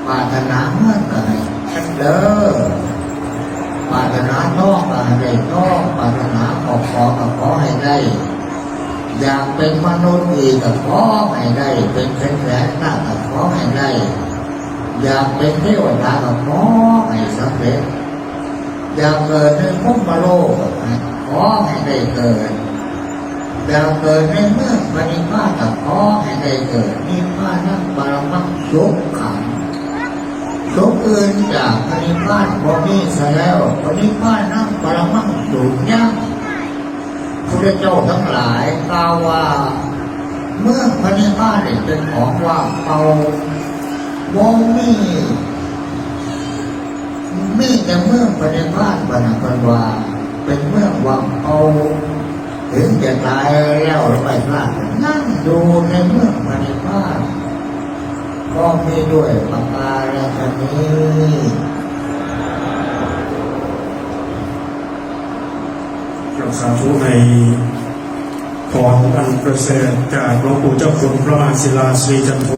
ปรารถนาเมื่อไก่เด้อปรารถนาท้องก็ให้ได้ท้องปรารถนาขอให้ได้อยากเป็นมนุษย์อีกก็ขอให้ได้เป็นแสนหน้าก็ขอให้ได้อยากเป็นเทวดาก็ขอให้สำเร็จอยากเกิดในภพโลกขอให้ได้เกิดอยากเกิดในเมืองปณิพานก็ขอให้ได้เกิดนิพพานังปรมังสุขขังสุขอื่นจากปณิพานบ่มีซะแล้วปณิพานังปรมังสุขยังพระเจ้าทั้งหลายกล่าวว่าเมื่อพระนิพพานเป็นของว่างเปล่าบ่มีแต่เมืองพระนิพพานบรรพวาเป็นเมืองว่างเปล่าถึงจะตายแล้วไปพลาดนั่งดูในเมืองพระนิพพานก็มีด้วยประการฉนี้เราสาธุในพรอันประเสริฐจากหลวงปู่เจ้าคุณพระมหาศิลาศรีจันโท